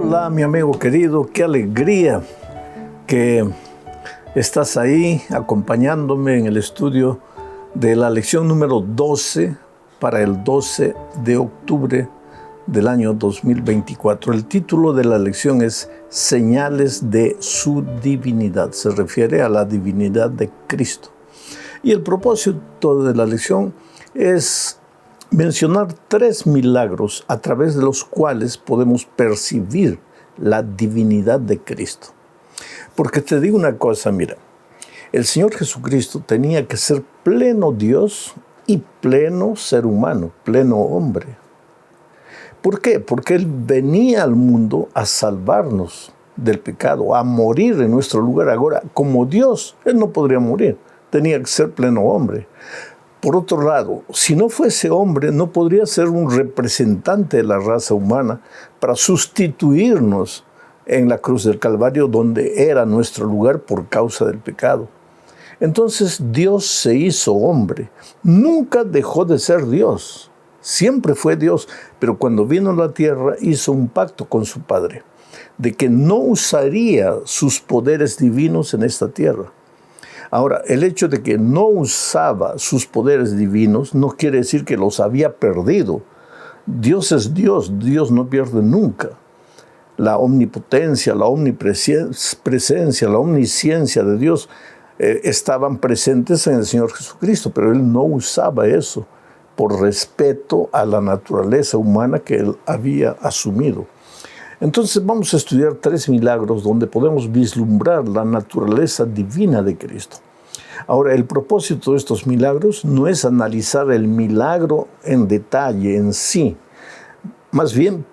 Hola, mi amigo querido, qué alegría que estás ahí acompañándome en el estudio de la lección número 12 para el 12 de octubre del año 2024. El título de la lección es Señales de su divinidad. Se refiere a la divinidad de Cristo. Y el propósito de la lección es mencionar 3 milagros a través de los cuales podemos percibir la divinidad de Cristo. Porque te digo una cosa, mira, el Señor Jesucristo tenía que ser pleno Dios y pleno ser humano, pleno hombre. ¿Por qué? Porque Él venía al mundo a salvarnos del pecado, a morir en nuestro lugar. Ahora, como Dios, Él no podría morir, tenía que ser pleno hombre. Por otro lado, si no fuese hombre, no podría ser un representante de la raza humana para sustituirnos en la cruz del Calvario, donde era nuestro lugar por causa del pecado. Entonces Dios se hizo hombre, nunca dejó de ser Dios, siempre fue Dios, pero cuando vino a la tierra hizo un pacto con su Padre, de que no usaría sus poderes divinos en esta tierra. Ahora, el hecho de que no usaba sus poderes divinos no quiere decir que los había perdido. Dios es Dios, Dios no pierde nunca. La omnipotencia, la omnipresencia, la omnisciencia de Dios estaban presentes en el Señor Jesucristo, pero Él no usaba eso por respeto a la naturaleza humana que Él había asumido. Entonces vamos a estudiar 3 milagros donde podemos vislumbrar la naturaleza divina de Cristo. Ahora, el propósito de estos milagros no es analizar el milagro en detalle en sí, más bien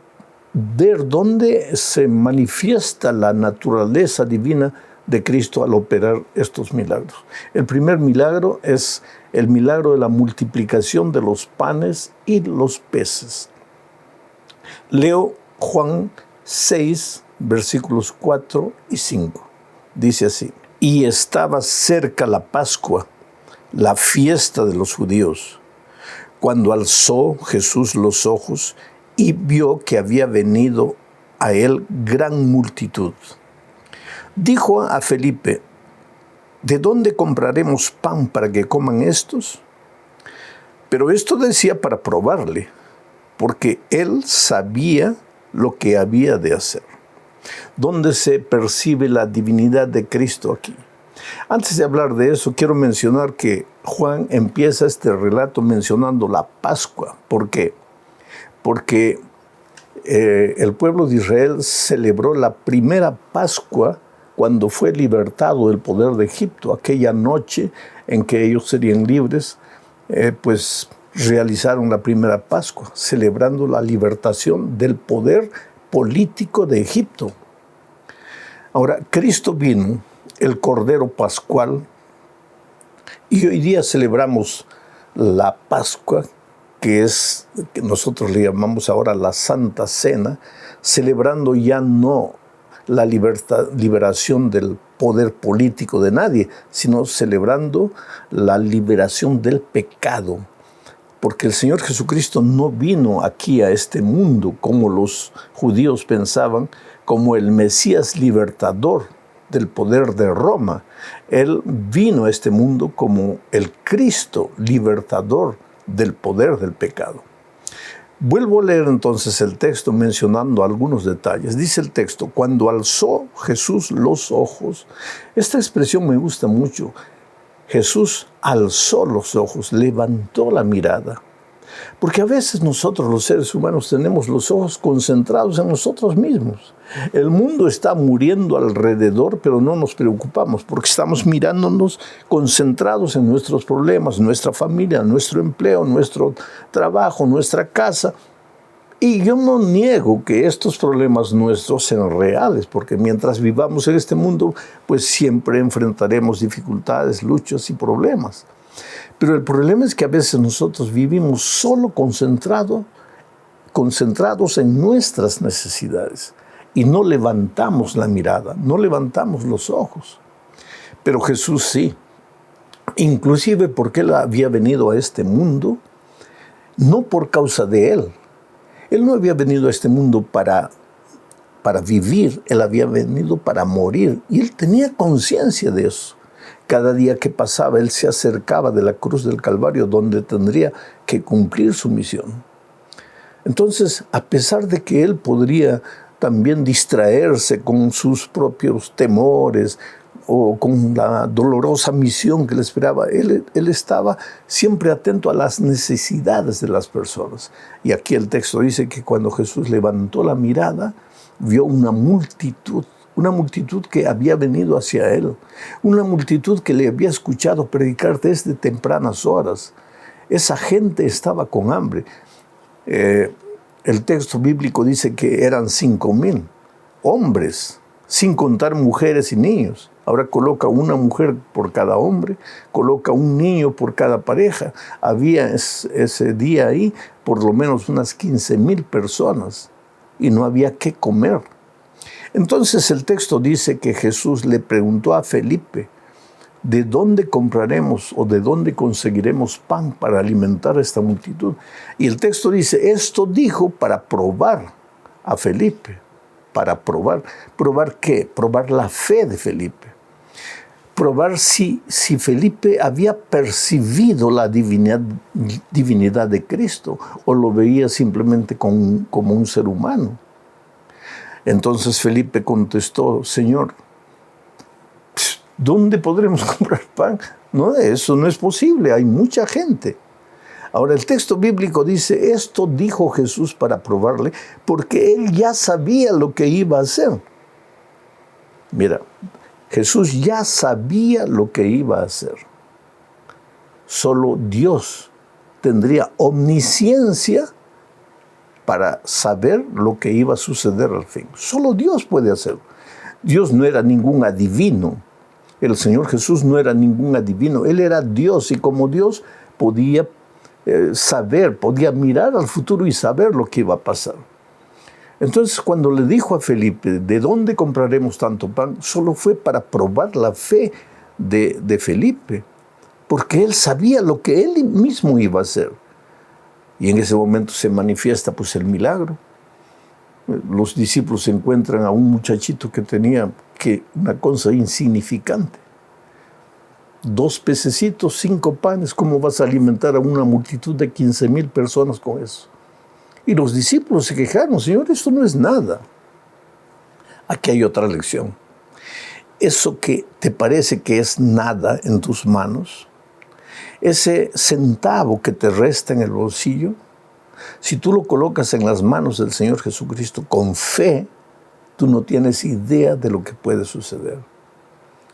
ver dónde se manifiesta la naturaleza divina de Cristo al operar estos milagros. El primer milagro es el milagro de la multiplicación de los panes y los peces. Leo Juan 6, versículos 4 y 5. Dice así: y estaba cerca la Pascua, la fiesta de los judíos, cuando alzó Jesús los ojos y vio que había venido a él gran multitud. Dijo a Felipe: ¿de dónde compraremos pan para que coman estos? Pero esto decía para probarle, porque él sabía lo que había de hacer. ¿Dónde se percibe la divinidad de Cristo aquí? Antes de hablar de eso, quiero mencionar que Juan empieza este relato mencionando la Pascua. ¿Por qué? Porque el pueblo de Israel celebró la primera Pascua cuando fue libertado del poder de Egipto. Aquella noche en que ellos serían libres, pues realizaron la primera Pascua, celebrando la libertación del poder político de Egipto. Ahora, Cristo vino, el Cordero Pascual, y hoy día celebramos la Pascua, que nosotros le llamamos ahora la Santa Cena, celebrando ya no la liberación del poder político de nadie, sino celebrando la liberación del pecado. Porque el Señor Jesucristo no vino aquí a este mundo como los judíos pensaban, como el Mesías libertador del poder de Roma. Él vino a este mundo como el Cristo libertador del poder del pecado. Vuelvo a leer entonces el texto mencionando algunos detalles. Dice el texto: cuando alzó Jesús los ojos. Esta expresión me gusta mucho. Jesús alzó los ojos, levantó la mirada. Porque a veces nosotros los seres humanos tenemos los ojos concentrados en nosotros mismos. El mundo está muriendo alrededor, pero no nos preocupamos porque estamos mirándonos concentrados en nuestros problemas, nuestra familia, nuestro empleo, nuestro trabajo, nuestra casa. Y yo no niego que estos problemas nuestros sean reales, porque mientras vivamos en este mundo, pues siempre enfrentaremos dificultades, luchas y problemas. Pero el problema es que a veces nosotros vivimos solo concentrados en nuestras necesidades y no levantamos la mirada, no levantamos los ojos. Pero Jesús sí, inclusive porque Él había venido a este mundo, no por causa de Él. Él no había venido a este mundo para para vivir, Él había venido para morir. Y Él tenía conciencia de eso. Cada día que pasaba, Él se acercaba de la cruz del Calvario, donde tendría que cumplir su misión. Entonces, a pesar de que Él podría también distraerse con sus propios temores o con la dolorosa misión que le esperaba, él estaba siempre atento a las necesidades de las personas. Y aquí el texto dice que cuando Jesús levantó la mirada, vio una multitud que había venido hacia Él, una multitud que le había escuchado predicar desde tempranas horas. Esa gente estaba con hambre. El texto bíblico dice que eran 5,000 hombres, sin contar mujeres y niños. Ahora coloca una mujer por cada hombre, coloca un niño por cada pareja. Había ese día ahí por lo menos unas 15,000 personas y no había qué comer. Entonces el texto dice que Jesús le preguntó a Felipe, ¿de dónde compraremos o de dónde conseguiremos pan para alimentar a esta multitud? Y el texto dice, esto dijo para probar a Felipe. Para probar. ¿Probar qué? Probar la fe de Felipe. Probar si Felipe había percibido la divinidad de Cristo o lo veía simplemente como un ser humano. Entonces Felipe contestó, Señor, ¿dónde podremos comprar pan? No, eso no es posible, hay mucha gente. Ahora el texto bíblico dice, esto dijo Jesús para probarle, porque Él ya sabía lo que iba a hacer. Mira, Jesús ya sabía lo que iba a hacer. Solo Dios tendría omnisciencia para saber lo que iba a suceder al fin. Solo Dios puede hacerlo. Dios no era ningún adivino. El Señor Jesús no era ningún adivino. Él era Dios y como Dios podía saber, podía mirar al futuro y saber lo que iba a pasar. Entonces cuando le dijo a Felipe, ¿de dónde compraremos tanto pan? Solo fue para probar la fe de Felipe, porque él sabía lo que él mismo iba a hacer. Y en ese momento se manifiesta pues el milagro. Los discípulos encuentran a un muchachito que tenía una cosa insignificante. 2 pececitos, 5 panes, ¿cómo vas a alimentar a una multitud de 15,000 personas con eso? Y los discípulos se quejaron, Señor, esto no es nada. Aquí hay otra lección. Eso que te parece que es nada en tus manos, ese centavo que te resta en el bolsillo, si tú lo colocas en las manos del Señor Jesucristo con fe, tú no tienes idea de lo que puede suceder.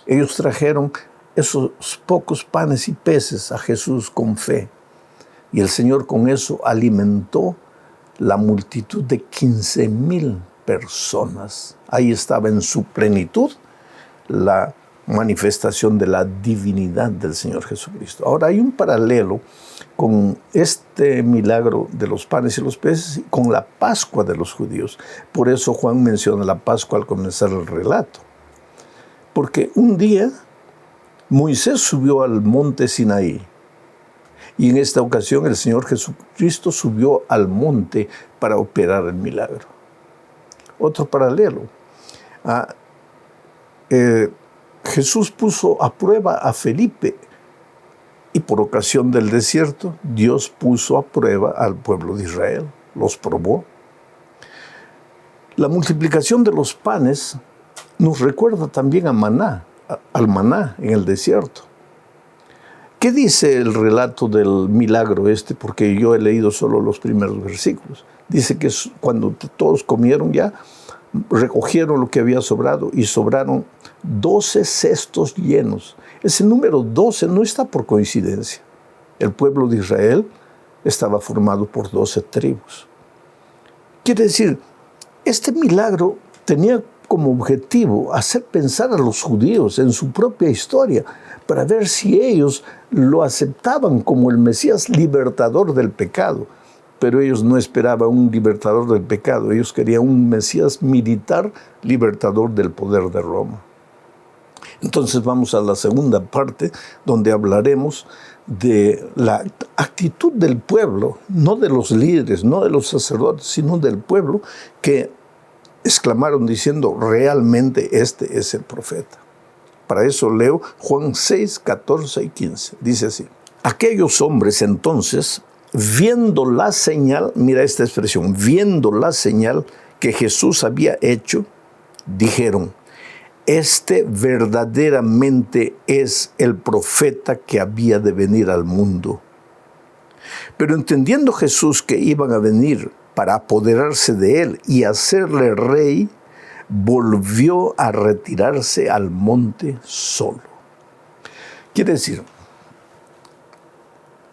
Ellos trajeron esos pocos panes y peces a Jesús con fe. Y el Señor con eso alimentó la multitud de 15,000 personas. Ahí estaba en su plenitud la manifestación de la divinidad del Señor Jesucristo. Ahora hay un paralelo con este milagro de los panes y los peces con la Pascua de los judíos. Por eso Juan menciona la Pascua al comenzar el relato. Porque un día Moisés subió al monte Sinaí y en esta ocasión el Señor Jesucristo subió al monte para operar el milagro. Otro paralelo. Jesús puso a prueba a Felipe y por ocasión del desierto Dios puso a prueba al pueblo de Israel, los probó. La multiplicación de los panes nos recuerda también al maná en el desierto. ¿Qué dice el relato del milagro Porque yo he leído solo los primeros versículos. Dice que cuando todos comieron ya, recogieron lo que había sobrado y sobraron 12 cestos llenos. Ese número 12 no está por coincidencia. El pueblo de Israel estaba formado por 12 tribus. Quiere decir, este milagro tenía como objetivo hacer pensar a los judíos en su propia historia para ver si ellos lo aceptaban como el Mesías libertador del pecado. Pero ellos no esperaban un libertador del pecado, ellos querían un Mesías militar libertador del poder de Roma. Entonces vamos a la segunda parte donde hablaremos de la actitud del pueblo, no de los líderes, no de los sacerdotes, sino del pueblo que exclamaron diciendo, realmente este es el profeta. Para eso leo Juan 6, 14 y 15. Dice así. Aquellos hombres entonces, viendo la señal, mira esta expresión, viendo la señal que Jesús había hecho, dijeron, este verdaderamente es el profeta que había de venir al mundo. Pero entendiendo Jesús que iban a venir para apoderarse de él y hacerle rey, volvió a retirarse al monte solo. Quiere decir,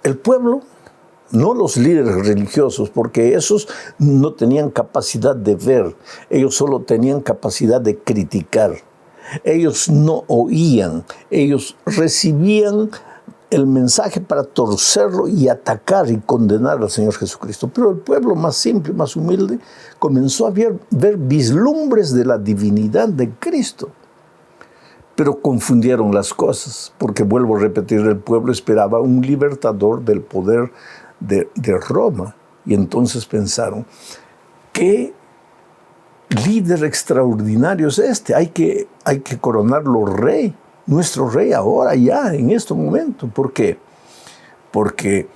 el pueblo, no los líderes religiosos, porque esos no tenían capacidad de ver, ellos solo tenían capacidad de criticar. Ellos no oían, ellos recibían el mensaje para torcerlo y atacar y condenar al Señor Jesucristo. Pero el pueblo más simple, más humilde, comenzó a ver vislumbres de la divinidad de Cristo. Pero confundieron las cosas, porque vuelvo a repetir, el pueblo esperaba un libertador del poder de Roma. Y entonces pensaron, ¿qué líder extraordinario es este? Hay que coronarlo rey. Nuestro rey ahora, ya, en este momento. ¿Por qué? Porque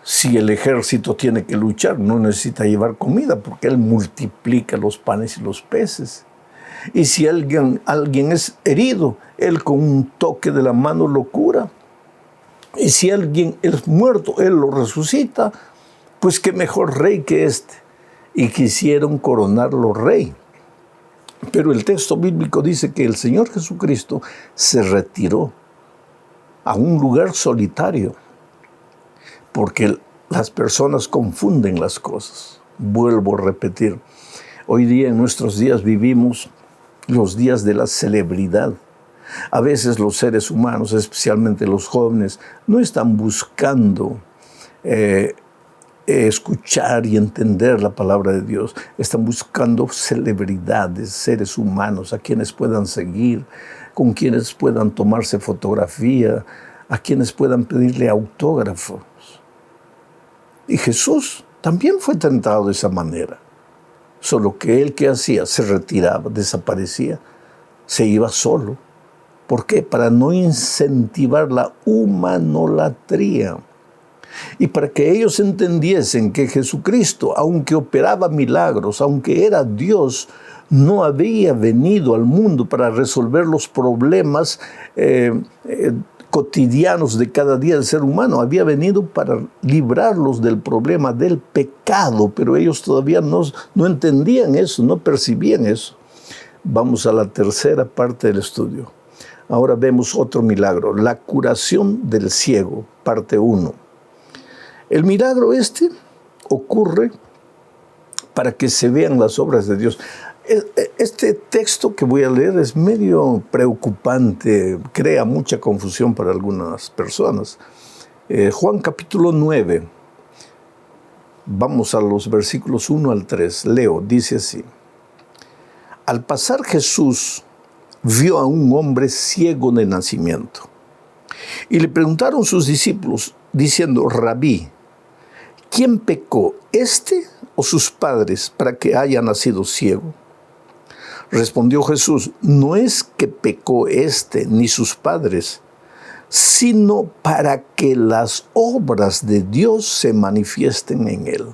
si el ejército tiene que luchar, no necesita llevar comida, porque él multiplica los panes y los peces. Y si alguien es herido, él con un toque de la mano lo cura. Y si alguien es muerto, él lo resucita. Pues qué mejor rey que este. Y quisieron coronarlo rey. Pero el texto bíblico dice que el Señor Jesucristo se retiró a un lugar solitario, porque las personas confunden las cosas. Vuelvo a repetir, hoy día en nuestros días vivimos los días de la celebridad. A veces los seres humanos, especialmente los jóvenes, no están buscando escuchar y entender la palabra de Dios. Están buscando celebridades, seres humanos a quienes puedan seguir, con quienes puedan tomarse fotografía, a quienes puedan pedirle autógrafos. Y Jesús también fue tentado de esa manera. Solo que él, ¿qué hacía? Se retiraba, desaparecía, se iba solo. ¿Por qué? Para no incentivar la humanolatría. Y para que ellos entendiesen que Jesucristo, aunque operaba milagros, aunque era Dios, no había venido al mundo para resolver los problemas cotidianos de cada día del ser humano. Había venido para librarlos del problema del pecado, pero ellos todavía no entendían eso, no percibían eso. Vamos a la tercera parte del estudio. Ahora vemos otro milagro, la curación del ciego, parte 1. El milagro ocurre para que se vean las obras de Dios. Este texto que voy a leer es medio preocupante, crea mucha confusión para algunas personas. Juan capítulo 9, vamos a los versículos 1 al 3, leo, dice así. Al pasar Jesús vio a un hombre ciego de nacimiento y le preguntaron sus discípulos diciendo, Rabí, ¿quién pecó, este o sus padres, para que haya nacido ciego? Respondió Jesús, no es que pecó este ni sus padres, sino para que las obras de Dios se manifiesten en él.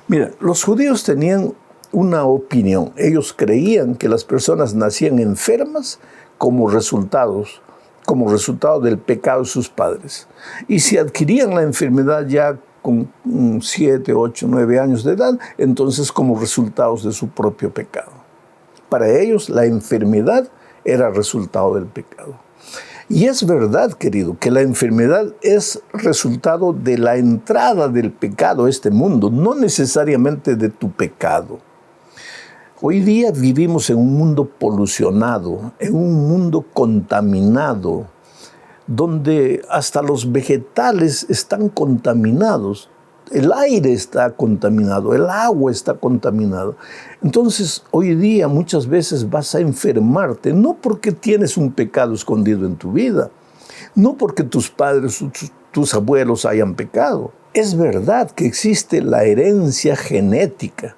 Mira, los judíos tenían una opinión. Ellos creían que las personas nacían enfermas como resultado del pecado de sus padres. Y si adquirían la enfermedad ya con 7, 8, 9 años de edad, entonces como resultados de su propio pecado. Para ellos la enfermedad era resultado del pecado. Y es verdad, querido, que la enfermedad es resultado de la entrada del pecado a este mundo, no necesariamente de tu pecado. Hoy día vivimos en un mundo polucionado, en un mundo contaminado, donde hasta los vegetales están contaminados, el aire está contaminado, el agua está contaminada. Entonces, hoy día muchas veces vas a enfermarte, no porque tienes un pecado escondido en tu vida, no porque tus padres, tus abuelos hayan pecado. Es verdad que existe la herencia genética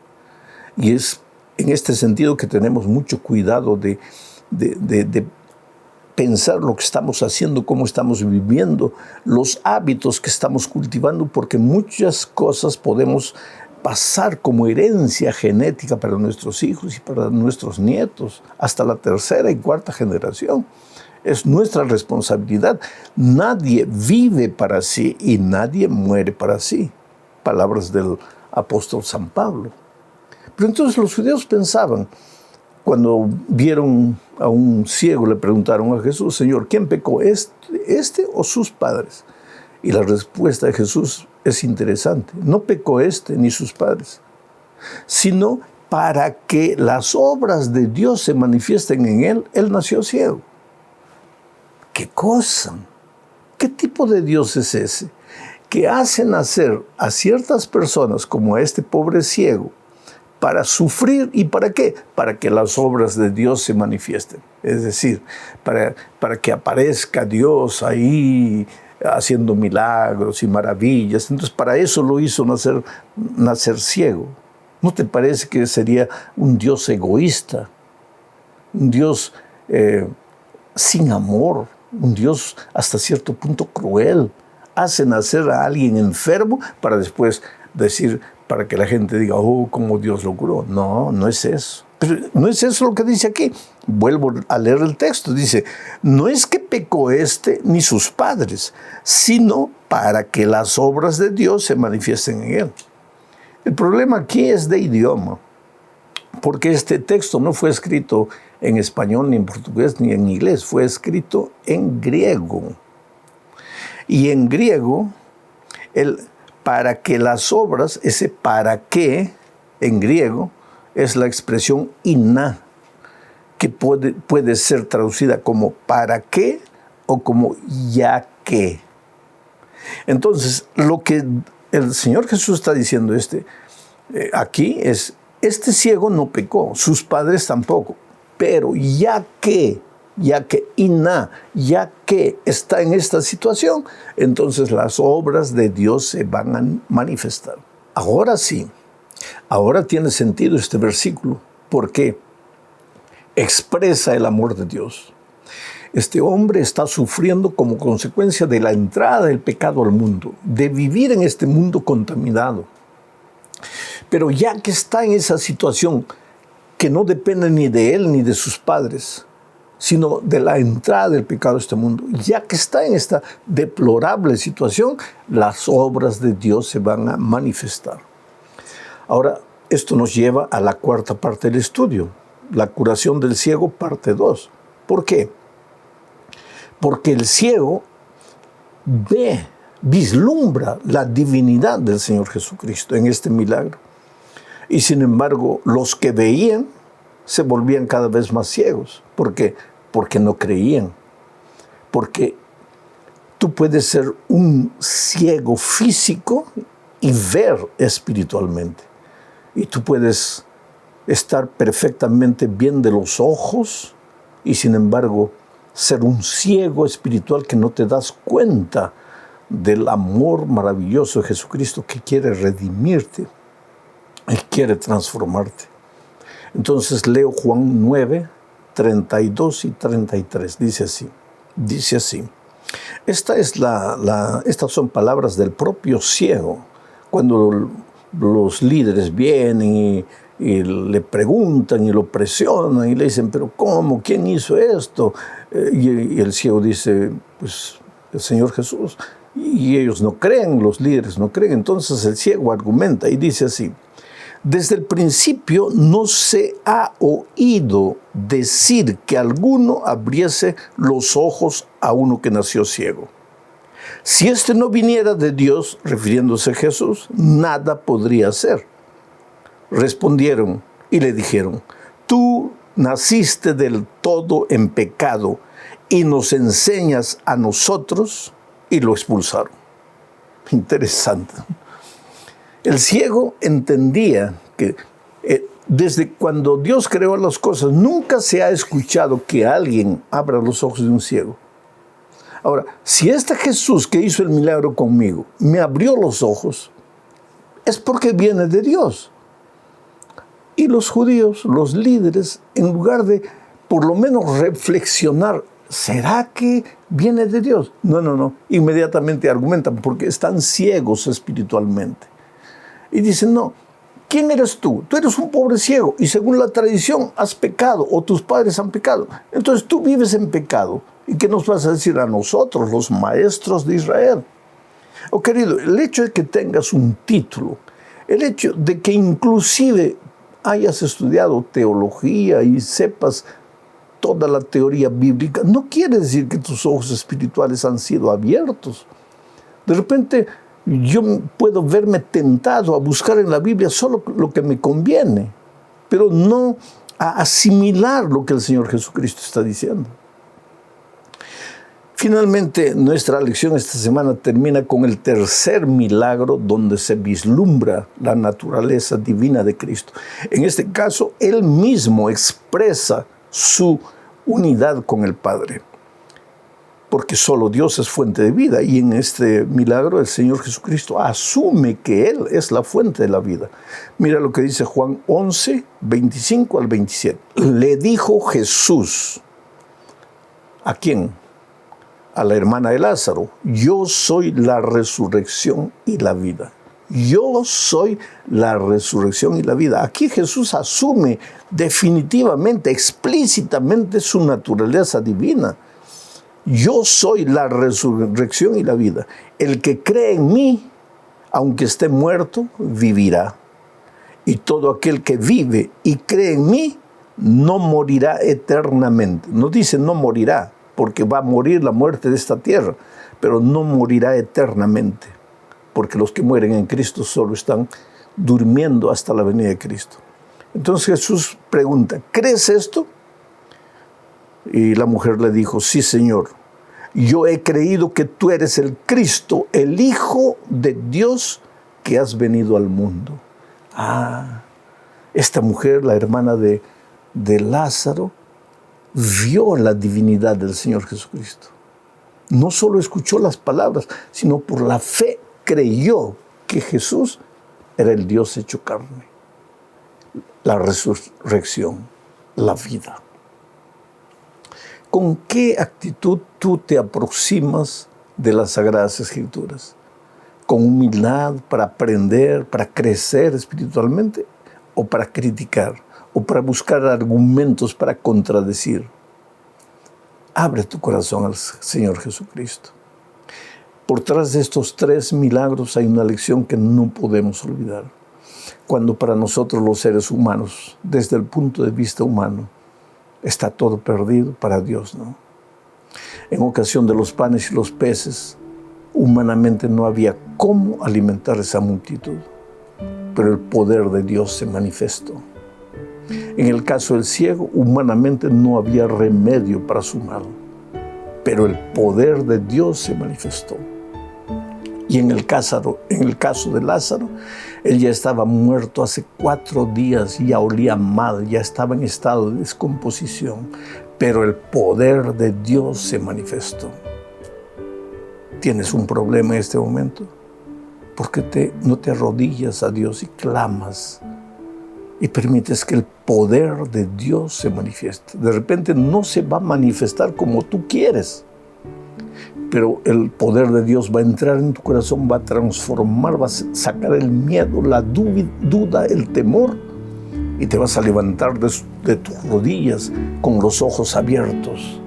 y es en este sentido que tenemos mucho cuidado de pensar lo que estamos haciendo, cómo estamos viviendo, los hábitos que estamos cultivando, porque muchas cosas podemos pasar como herencia genética para nuestros hijos y para nuestros nietos, hasta la tercera y cuarta generación. Es nuestra responsabilidad. Nadie vive para sí y nadie muere para sí. Palabras del apóstol San Pablo. Pero entonces los judíos pensaban, cuando vieron a un ciego, le preguntaron a Jesús: Señor, ¿quién pecó, este o sus padres? Y la respuesta de Jesús es interesante. No pecó este ni sus padres, sino para que las obras de Dios se manifiesten en él. Él nació ciego. ¿Qué cosa? ¿Qué tipo de Dios es ese? Que hace nacer a ciertas personas, como a este pobre ciego, para sufrir. ¿Y para qué? Para que las obras de Dios se manifiesten. Es decir, para que aparezca Dios ahí haciendo milagros y maravillas. Entonces, para eso lo hizo nacer ciego. ¿No te parece que sería un Dios egoísta? Un Dios sin amor, un Dios hasta cierto punto cruel. Hace nacer a alguien enfermo para después decir, para que la gente diga: oh, cómo Dios lo curó. No, no es eso. Pero no es eso lo que dice aquí. Vuelvo a leer el texto. Dice: no es que pecó este ni sus padres, sino para que las obras de Dios se manifiesten en él. El problema aquí es de idioma, porque este texto no fue escrito en español, ni en portugués, ni en inglés. Fue escrito en griego. Y en griego, para que las obras, ese para qué, en griego, es la expresión iná, que puede ser traducida como para qué o como ya que. Entonces, lo que el Señor Jesús está diciendo aquí es: este ciego no pecó, sus padres tampoco, pero ya que iná, ya que está en esta situación, entonces las obras de Dios se van a manifestar. Ahora sí, ahora tiene sentido este versículo, porque expresa el amor de Dios. Este hombre está sufriendo como consecuencia de la entrada del pecado al mundo, de vivir en este mundo contaminado. Pero ya que está en esa situación que no depende ni de él ni de sus padres, sino de la entrada del pecado a este mundo, ya que está en esta deplorable situación, las obras de Dios se van a manifestar. Ahora, esto nos lleva a la cuarta parte del estudio, la curación del ciego, parte 2. ¿Por qué? Porque el ciego vislumbra la divinidad del Señor Jesucristo en este milagro. Y sin embargo, los que veían se volvían cada vez más ciegos. ¿Por qué? Porque no creían. Porque tú puedes ser un ciego físico y ver espiritualmente. Y tú puedes estar perfectamente bien de los ojos y sin embargo ser un ciego espiritual que no te das cuenta del amor maravilloso de Jesucristo, que quiere redimirte. Él quiere transformarte. Entonces leo Juan 9, 32 y 33. Dice así. Estas son palabras del propio ciego. Cuando los líderes vienen y le preguntan y lo presionan y le dicen: ¿pero cómo? ¿Quién hizo esto? Y el ciego dice: pues el Señor Jesús. Y ellos no creen, los líderes no creen. Entonces el ciego argumenta y dice así: desde el principio no se ha oído decir que alguno abriese los ojos a uno que nació ciego. Si este no viniera de Dios, refiriéndose a Jesús, nada podría hacer. Respondieron y le dijeron: tú naciste del todo en pecado y nos enseñas a nosotros. Y lo expulsaron. Interesante. El ciego entendía que desde cuando Dios creó las cosas, nunca se ha escuchado que alguien abra los ojos de un ciego. Ahora, si este Jesús que hizo el milagro conmigo me abrió los ojos, es porque viene de Dios. Y los judíos, los líderes, en lugar de por lo menos reflexionar, ¿será que viene de Dios? No. Inmediatamente argumentan porque están ciegos espiritualmente. Y dicen, no, ¿quién eres tú? Tú eres un pobre ciego y según la tradición has pecado o tus padres han pecado. Entonces tú vives en pecado. ¿Y qué nos vas a decir a nosotros, los maestros de Israel? Oh, querido, el hecho de que tengas un título, el hecho de que inclusive hayas estudiado teología y sepas toda la teoría bíblica, no quiere decir que tus ojos espirituales han sido abiertos. De repente yo puedo verme tentado a buscar en la Biblia solo lo que me conviene, pero no a asimilar lo que el Señor Jesucristo está diciendo. Finalmente, nuestra lección esta semana termina con el tercer milagro donde se vislumbra la naturaleza divina de Cristo. En este caso, Él mismo expresa su unidad con el Padre, porque solo Dios es fuente de vida, y en este milagro el Señor Jesucristo asume que Él es la fuente de la vida. Mira lo que dice Juan 11, 25 al 27. Le dijo Jesús, ¿a quién? A la hermana de Lázaro, yo soy la resurrección y la vida. Yo soy la resurrección y la vida. Aquí Jesús asume definitivamente, explícitamente su naturaleza divina. Yo soy la resurrección y la vida. El que cree en mí, aunque esté muerto, vivirá. Y todo aquel que vive y cree en mí, no morirá eternamente. No dice no morirá, porque va a morir la muerte de esta tierra, pero no morirá eternamente, porque los que mueren en Cristo solo están durmiendo hasta la venida de Cristo. Entonces Jesús pregunta, ¿crees esto? Y la mujer le dijo, sí, Señor, yo he creído que tú eres el Cristo, el Hijo de Dios que has venido al mundo. Esta mujer, la hermana de Lázaro, vio la divinidad del Señor Jesucristo. No solo escuchó las palabras, sino por la fe creyó que Jesús era el Dios hecho carne, la resurrección, la vida. ¿Con qué actitud tú te aproximas de las Sagradas Escrituras? ¿Con humildad para aprender, para crecer espiritualmente, o para criticar, o para buscar argumentos para contradecir? Abre tu corazón al Señor Jesucristo. Por tras de estos 3 milagros hay una lección que no podemos olvidar. Cuando para nosotros los seres humanos, desde el punto de vista humano, está todo perdido, para Dios no. En ocasión de los panes y los peces, humanamente no había cómo alimentar esa multitud, pero el poder de Dios se manifestó. En el caso del ciego, humanamente no había remedio para su mal, pero el poder de Dios se manifestó. Y en el caso de Lázaro, él ya estaba muerto hace 4 días, ya olía mal, ya estaba en estado de descomposición, pero el poder de Dios se manifestó. ¿Tienes un problema en este momento? ¿Por qué no te arrodillas a Dios y clamas y permites que el poder de Dios se manifieste? De repente no se va a manifestar como tú quieres, pero el poder de Dios va a entrar en tu corazón, va a transformar, va a sacar el miedo, la duda, el temor, y te vas a levantar de tus rodillas con los ojos abiertos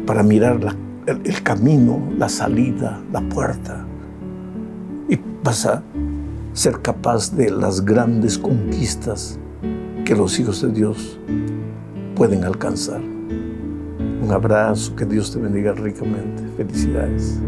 para mirar el camino, la salida, la puerta. Y vas a ser capaz de las grandes conquistas que los hijos de Dios pueden alcanzar. Un abrazo, que Dios te bendiga ricamente. Felicidades.